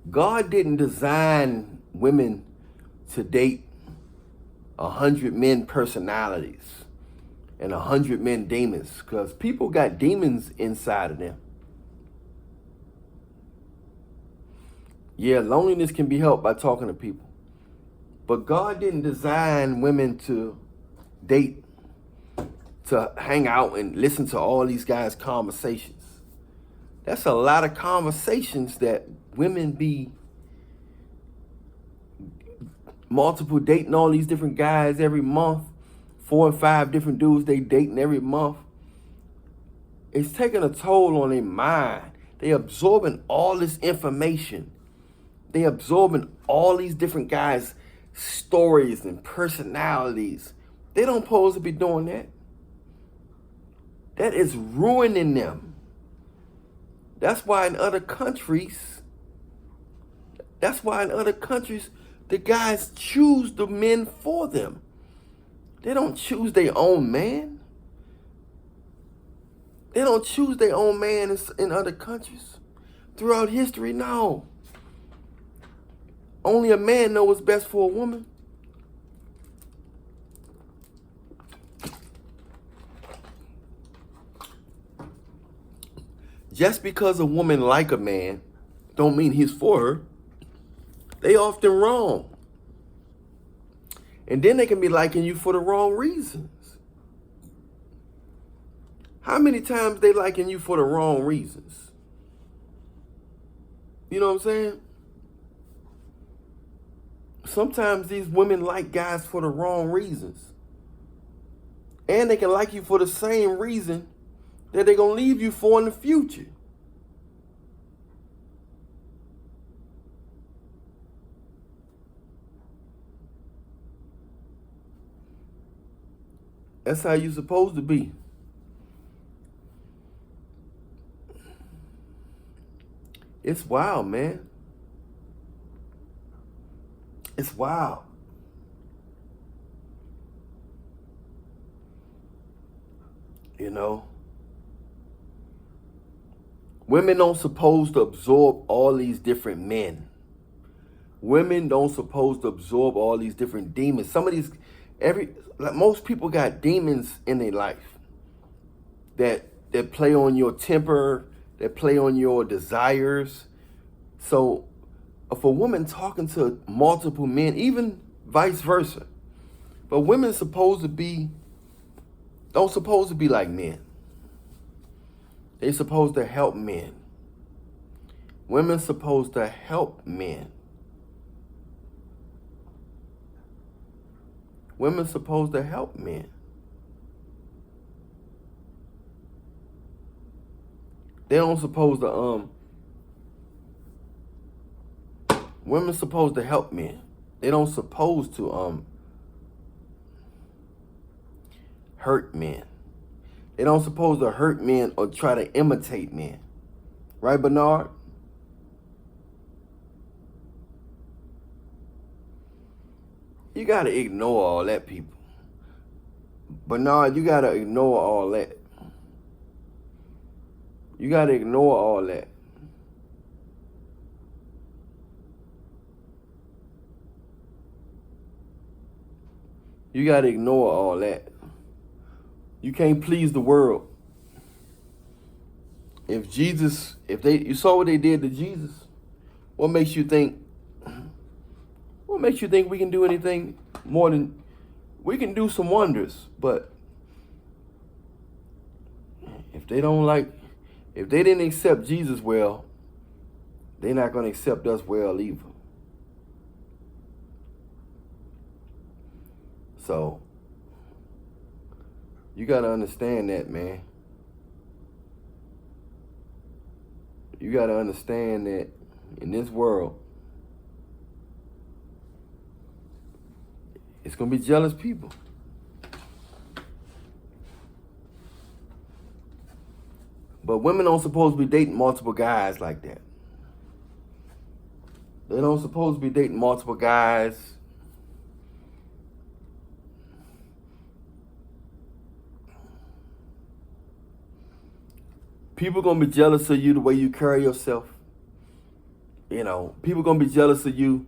God didn't design women to date 100 men personalities and 100 men demons, because people got demons inside of them. Yeah, loneliness can be helped by talking to people. But God didn't design women to date, to hang out and listen to all these guys' conversations. That's a lot of conversations that women be multiple dating all these different guys every month, 4 and 5 different dudes they dating every month. It's taking a toll on their mind. They absorbing all this information. They absorbing all these different guys' stories and personalities. They don't supposed to be doing that. That is ruining them. That's why in other countries, the guys choose the men for them. They don't choose their own man. They don't choose their own man in other countries. Throughout history, no. Only a man knows what's best for a woman. Just because a woman like a man don't mean he's for her. They often wrong. And then they can be liking you for the wrong reasons. How many times they liking you for the wrong reasons? You know what I'm saying? Sometimes these women like guys for the wrong reasons. And they can like you for the same reason that they're going to leave you for in the future. That's how you're supposed to be. It's wild, man. It's wild. You know? Women don't supposed to absorb all these different men. Women don't supposed to absorb all these different demons. Some of these, most people got demons in their life that play on your temper, that play on your desires. So if a woman talking to multiple men, even vice versa, but women don't supposed to be like men. They supposed to help men. Women supposed to help men. Women supposed to help men. They don't supposed to women supposed to help men. They don't supposed to hurt men. They don't supposed to hurt men or try to imitate men. Right, Bernard? You got to ignore all that, people. Bernard, you got to ignore all that. You got to ignore all that. You got to ignore all that. You can't please the world. You saw what they did to Jesus, what makes you think we can do anything more than, we can do some wonders, but if they didn't accept Jesus well, they're not going to accept us well either. So, you got to understand that, man. You got to understand that in this world, it's going to be jealous people. But women don't supposed to be dating multiple guys like that. They don't supposed to be dating multiple guys. People gonna be jealous of you the way you carry yourself. People gonna be jealous of you,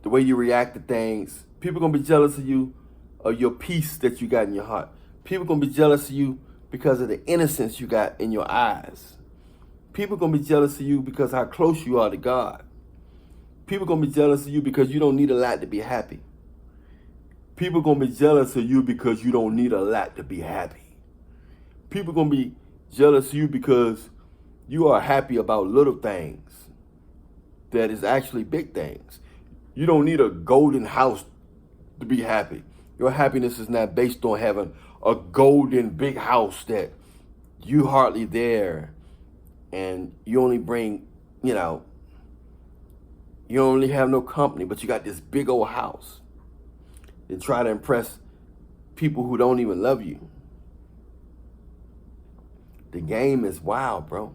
the way you react to things. People gonna be jealous of you, of your peace that you got in your heart. People gonna be jealous of you because of the innocence you got in your eyes. People gonna be jealous of you because how close you are to God. People gonna be jealous of you because you don't need a lot to be happy. People gonna be jealous of you because you don't need a lot to be happy. People gonna be jealous of you because you are happy about little things that is actually big things. You don't need a golden house to be happy. Your happiness is not based on having a golden big house that you hardly there, and you only bring, you only have no company, but you got this big old house. And try to impress people who don't even love you. The game is wild, bro.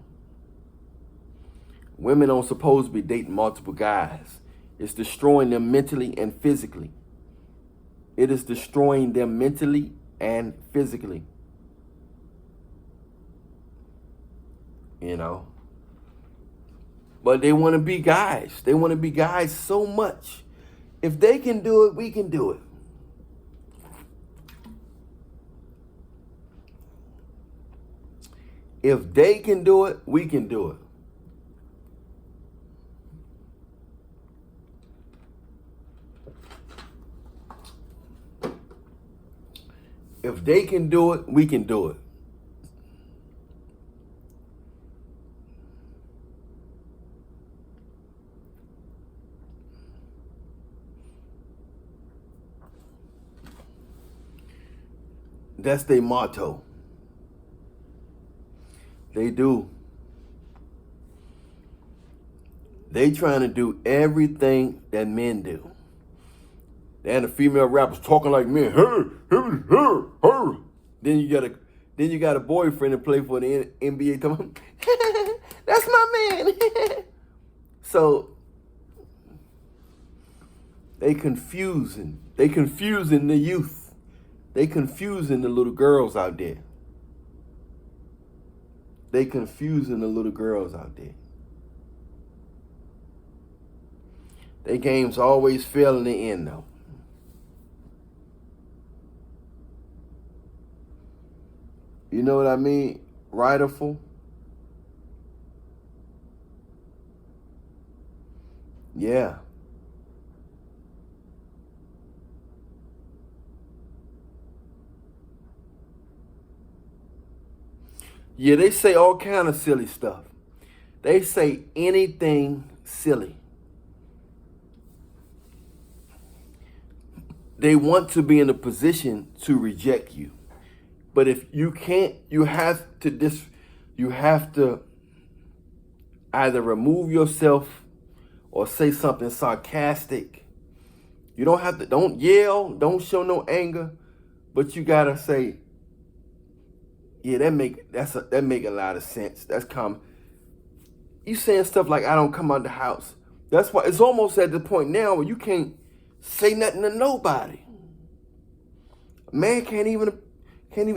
Women don't supposed to be dating multiple guys. It's destroying them mentally and physically. It is destroying them mentally and physically. But they want to be guys. They want to be guys so much. If they can do it, we can do it. If they can do it, we can do it. If they can do it, we can do it. That's their motto. They do. They trying to do everything that men do. And the female rappers talking like men. Her. Then you got a boyfriend to play for the NBA. That's my man. So they confusing the youth. They confusing the little girls out there. They confusing the little girls out there. Their games always fail in the end, though. You know what I mean? Rightful. Yeah. Yeah, they say all kind of silly stuff. They say anything silly. They want to be in a position to reject you. But if you can't, you have to either remove yourself or say something sarcastic. You don't yell, don't show no anger, but you gotta say, yeah, that make a lot of sense. That's common. You saying stuff like, I don't come out the house. That's why it's almost at the point now where you can't say nothing to nobody. A man can't even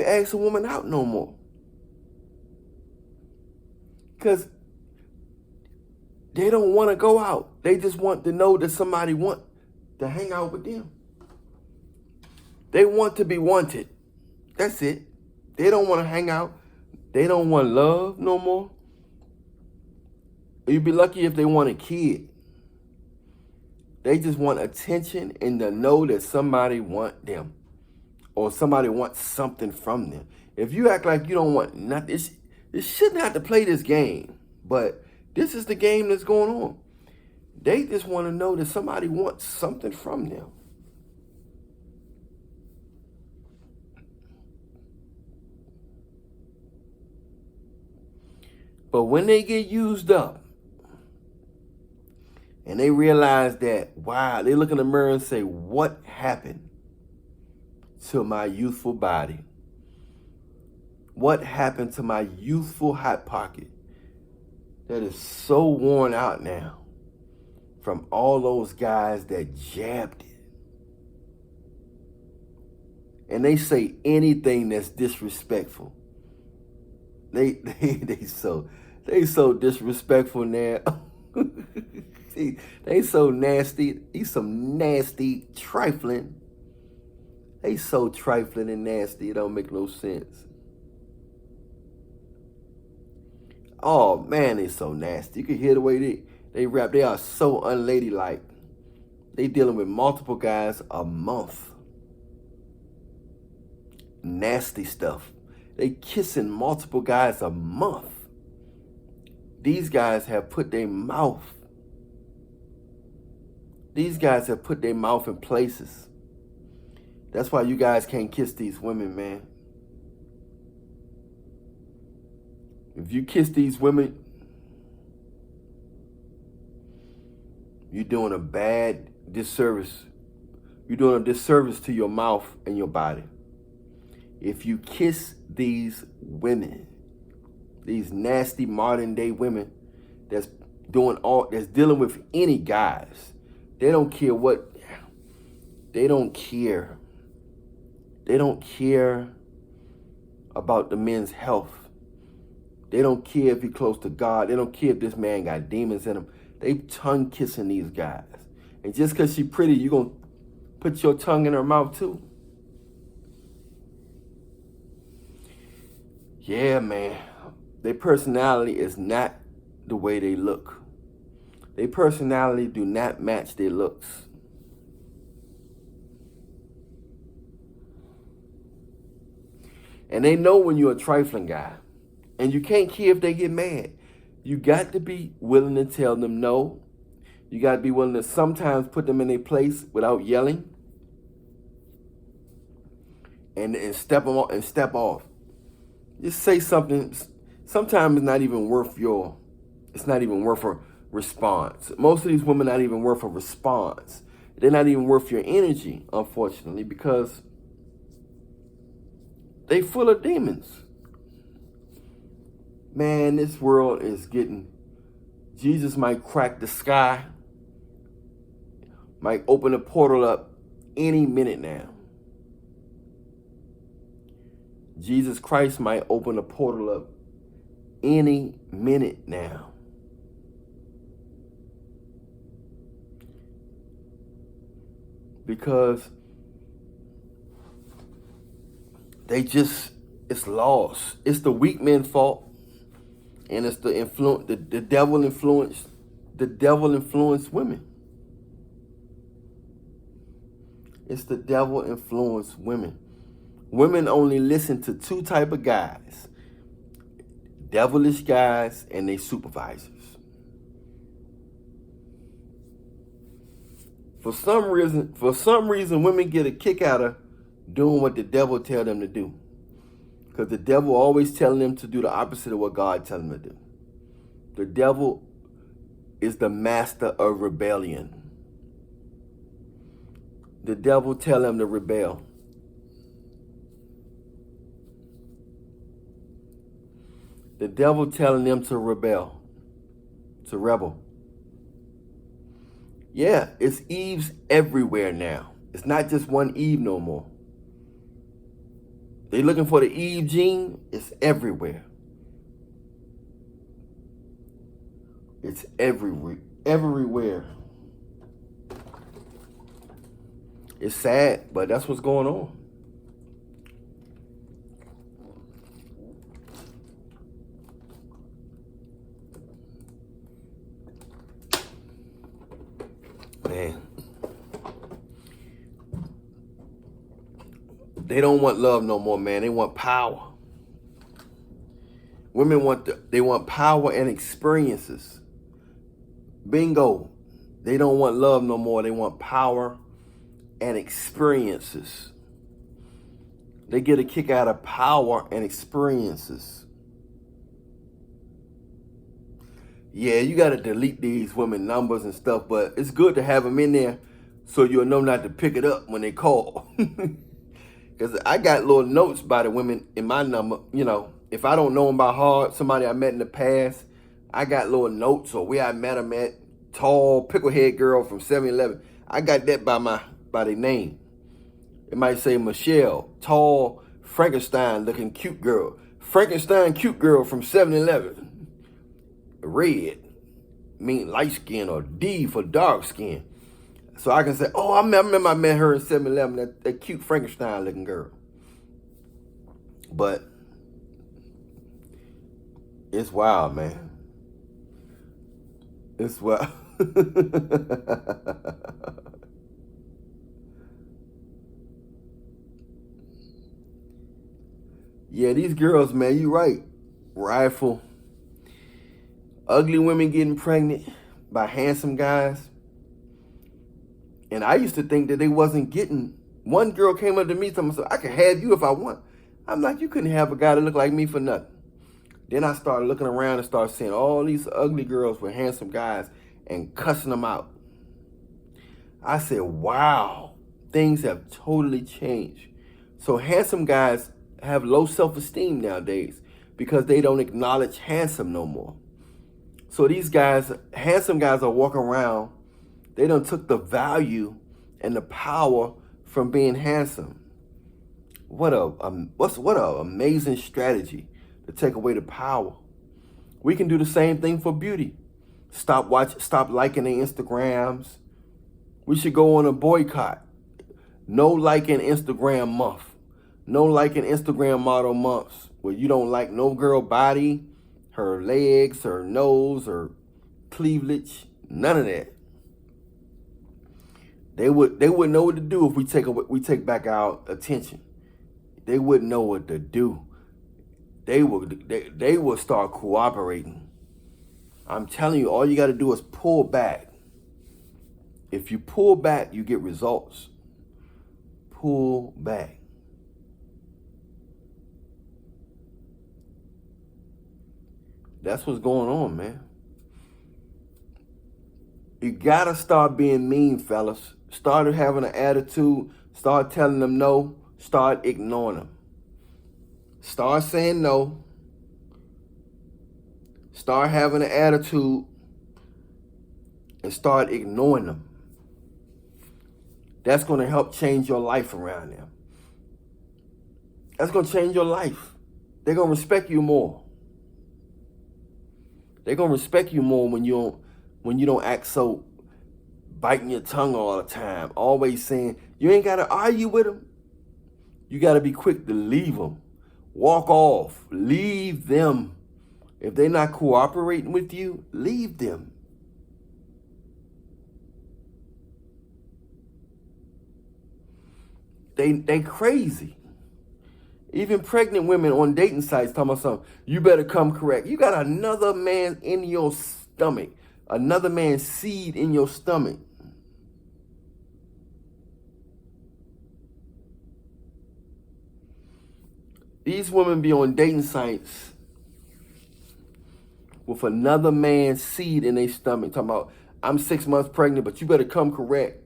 ask a woman out no more. Because they don't want to go out. They just want to know that somebody want to hang out with them. They want to be wanted. That's it. They don't want to hang out. They don't want love no more. You'd be lucky if they want a kid. They just want attention and to know that somebody want them. Or somebody wants something from them. If you act like you don't want nothing, you shouldn't have to play this game. But this is the game that's going on. They just want to know that somebody wants something from them. But when they get used up and they realize that, wow, they look in the mirror and say, what happened to my youthful body? What happened to my youthful hot pocket that is so worn out now from all those guys that jabbed it? And they say anything that's disrespectful. They so disrespectful now. They so nasty. He's some nasty trifling. They so trifling and nasty. It don't make no sense. Oh man, they so nasty. You can hear the way they rap. They are so unladylike. They dealing with multiple guys a month. Nasty stuff. They kissing multiple guys a month. These guys have put their mouth. These guys have put their mouth in places. That's why you guys can't kiss these women, man. If you kiss these women, you're doing a bad disservice. You're doing a disservice to your mouth and your body. If you kiss these women, these nasty modern day women that's dealing with any guys, they don't care what, they don't care. They don't care about the men's health. They don't care if he's close to God. They don't care if this man got demons in him. They tongue kissing these guys. And just because she's pretty, you going to put your tongue in her mouth too? Yeah, man. Their personality is not the way they look. Their personality do not match their looks. And they know when you're a trifling guy. And you can't care if they get mad. You got to be willing to tell them no. You got to be willing to sometimes put them in their place without yelling. And step them off and step off. Just say something. Sometimes it's not even worth a response. Most of these women are not even worth a response. They're not even worth your energy, unfortunately, because they full of demons. Man, this world is getting, Jesus might crack the sky, might open a portal up any minute now. Jesus Christ might open a portal up any minute now. Because it's lost. It's the weak men's fault. And it's the devil influenced women. It's the devil influenced women. Women only listen to two type of guys. Devilish guys and their supervisors. For some reason, women get a kick out of doing what the devil tell them to do. Because the devil always telling them to do the opposite of what God tells them to do. The devil is the master of rebellion. The devil tell them to rebel. The devil telling them to rebel, to rebel. Yeah, it's Eves everywhere now. It's not just one Eve no more. They looking for the Eve gene. It's everywhere. It's everywhere. It's sad, but that's what's going on. Man. They don't want love no more, man. They want power. Women want power and experiences. Bingo. They don't want love no more. They want power and experiences. They get a kick out of power and experiences. Yeah, you got to delete these women numbers and stuff, but it's good to have them in there so you'll know not to pick it up when they call. Because I got little notes by the women in my number. You know, if I don't know them by heart, somebody I met in the past, I got little notes or where I met them at. Tall, picklehead girl from 7-Eleven. I got that by their name. It might say Michelle, tall, Frankenstein-looking cute girl. Frankenstein cute girl from 7-Eleven. Red. mean light skin, or D for dark skin. So I can say, oh, I remember I met her in 7-Eleven, that cute Frankenstein looking girl. But it's wild, man. It's wild. Yeah, these girls, man, you right. Rifle. Ugly women getting pregnant by handsome guys. And I used to think that they wasn't getting. One girl came up to me and said, I can have you if I want. I'm like, you couldn't have a guy that looked like me for nothing. Then I started looking around and started seeing all these ugly girls with handsome guys and cussing them out. I said, wow, things have totally changed. So handsome guys have low self-esteem nowadays because they don't acknowledge handsome no more. So these guys, handsome guys, are walking around. They done took the value and the power from being handsome. What a amazing strategy to take away the power. We can do the same thing for beauty. Stop liking their Instagrams. We should go on a boycott. No liking Instagram month. No liking Instagram model months where you don't like no girl body, her legs, her nose, her cleavage, none of that. They wouldn't know what to do if we take back our attention. They wouldn't know what to do. They will start cooperating. I'm telling you, all you got to do is pull back. If you pull back, you get results. Pull back. That's what's going on, man. You gotta start being mean, fellas. Start having an attitude. Start telling them no. Start ignoring them. Start saying no. Start having an attitude and start ignoring them. That's going to help change your life around them. That's going to change your life. They're going to respect you more. They're going to respect you more when you don't act so biting your tongue all the time, always saying, you ain't got to argue with them. You got to be quick to leave them. Walk off. Leave them. If they're not cooperating with you, leave them. They crazy. Even pregnant women on dating sites talking about something, you better come correct. You got another man in your stomach. Another man's seed in your stomach. These women be on dating sites with another man's seed in their stomach. Talking about, I'm 6 months pregnant, but you better come correct.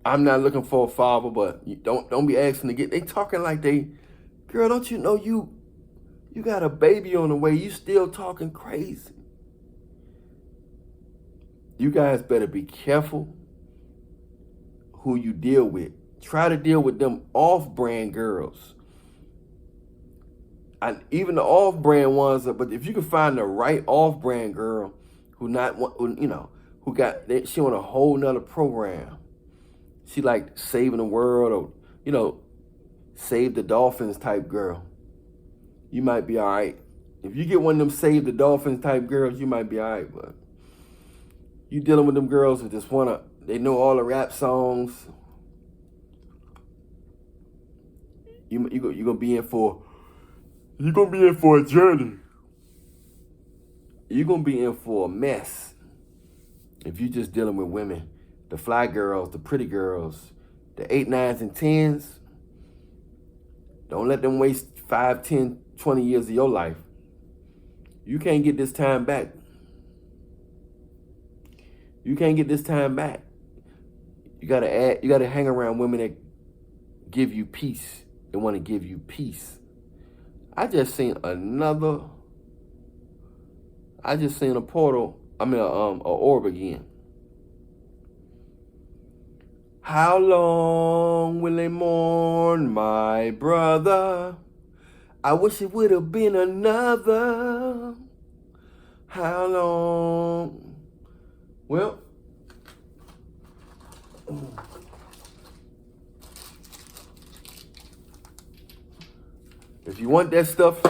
I'm not looking for a father, but you don't be asking to get. They talking like they, girl, don't you know you got a baby on the way? You still talking crazy. You guys better be careful who you deal with. Try to deal with them off-brand girls. Even the off-brand ones, but if you can find the right off-brand girl who she on a whole nother program. She like saving the world, or, save the dolphins type girl. You might be all right. If you get one of them save the dolphins type girls, you might be all right. But you dealing with them girls who just they know all the rap songs. You're gonna be in for a journey. You're gonna be in for a mess if you're just dealing with women. The fly girls, the pretty girls, the 8, 9s, and 10s. Don't let them waste 5, 10, 20 years of your life. You can't get this time back. You can't get this time back. You gotta hang around women that give you peace. They want to give you peace. I just seen a portal. A orb again. How long will they mourn my brother? I wish it would have been another. How long? Well, if you want that stuff,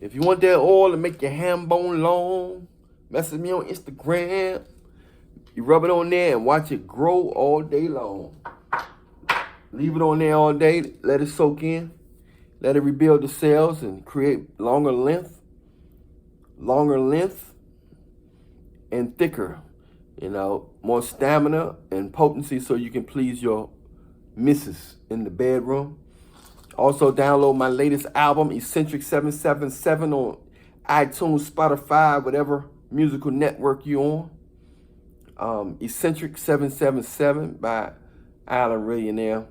if you want that oil to make your ham bone long, message me on Instagram. You rub it on there and watch it grow all day long. Leave it on there all day, let it soak in, let it rebuild the cells and create longer length and thicker, more stamina and potency so you can please your missus in the bedroom. Also download my latest album, Eccentric 777 on iTunes, Spotify, whatever musical network you're on. Eccentric 777 by Alan Millionaire.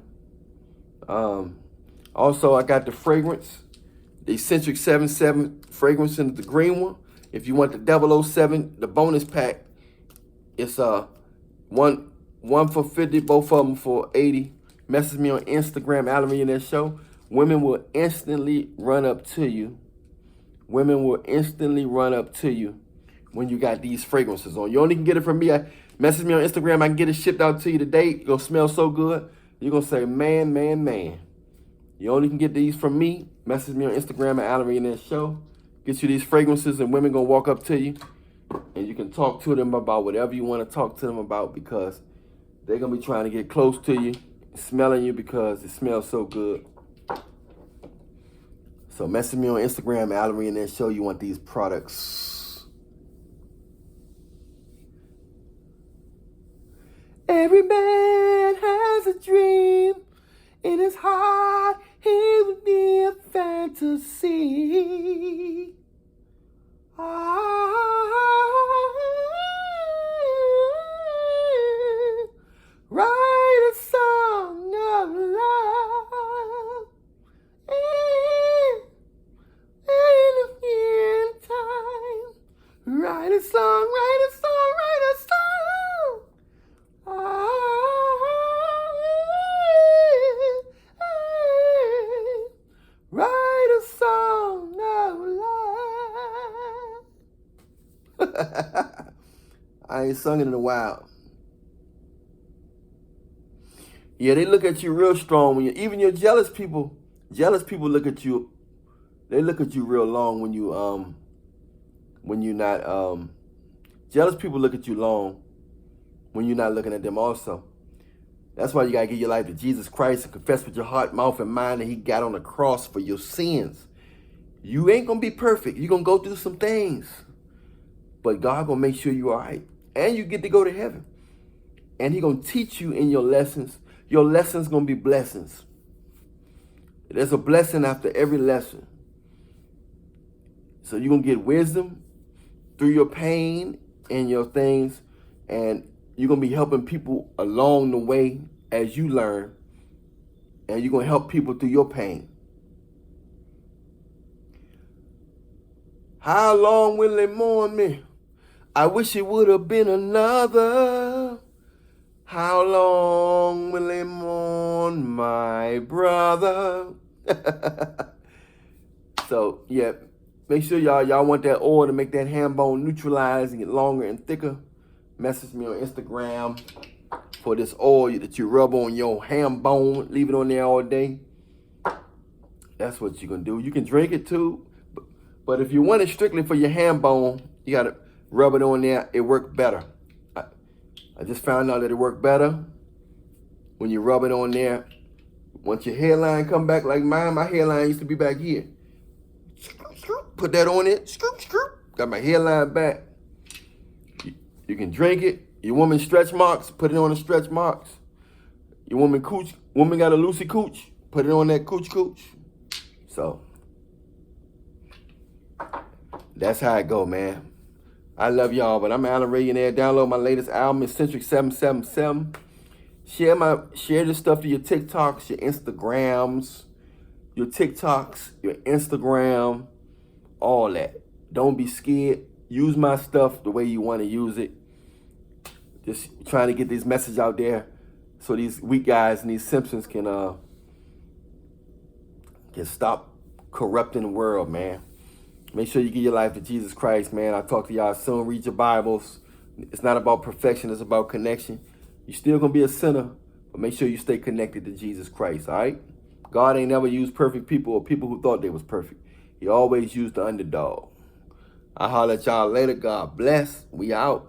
Also, I got the fragrance, the Eccentric 77 fragrance in the green one. If you want the 007, the bonus pack, it's one for 50, both of them for 80. Message me on Instagram, Alan Millionaire Show. Women will instantly run up to you. Women will instantly run up to you when you got these fragrances on. You only can get it from me. Message me on Instagram. I can get it shipped out to you today. It's going to smell so good. You're going to say, man, man, man. You only can get these from me. Message me on Instagram at Alan Millionaire Show. Get you these fragrances and women going to walk up to you. And you can talk to them about whatever you want to talk to them about because they're going to be trying to get close to you, smelling you because it smells so good. So message me on Instagram at Alan Millionaire Show. You want these products. Every man has a dream. In his heart, he would be a fantasy. Write a song of love. In time. Write a song, write a song, write a song. Write a song of love. I ain't sung it in a while. Yeah, they look at you real strong when even your jealous people look at you. They look at you real long when you're not jealous people look at you long when you're not looking at them also. That's why you gotta give your life to Jesus Christ and confess with your heart, mouth, and mind that he got on the cross for your sins. You ain't gonna be perfect. You're gonna go through some things. But God gonna make sure you're all right. And you get to go to heaven. And he gonna teach you in your lessons. Your lessons gonna be blessings. There's a blessing after every lesson. So you're gonna get wisdom through your pain and your things. And you're going to be helping people along the way as you learn. And you're going to help people through your pain. How long will they mourn me? I wish it would have been another. How long will they mourn my brother? So, yeah, make sure y'all want that oil to make that ham bone neutralize and get longer and thicker. Message me on Instagram for this oil that you rub on your ham bone. Leave it on there all day. That's what you're going to do. You can drink it too. But if you want it strictly for your ham bone, you got to rub it on there. It works better. I just found out that it worked better when you rub it on there. Once your hairline come back like mine, my hairline used to be back here. Put that on it. Got my hairline back. You can drink it. Your woman stretch marks, put it on the stretch marks. Your woman got a loosey cooch, put it on that cooch. So that's how it go, man. I love y'all, but I'm Alan Millionaire. Download my latest album, Eccentric 777. Share this stuff to your TikToks, your Instagrams, your Instagram, all that. Don't be scared. Use my stuff the way you want to use it. Just trying to get this message out there so these weak guys and these Simpsons can stop corrupting the world, man. Make sure you give your life to Jesus Christ, man. I'll talk to y'all soon. Read your Bibles. It's not about perfection. It's about connection. You're still going to be a sinner, but make sure you stay connected to Jesus Christ, all right? God ain't never used perfect people or people who thought they was perfect. He always used the underdog. I'll holler at y'all later. God bless. We out.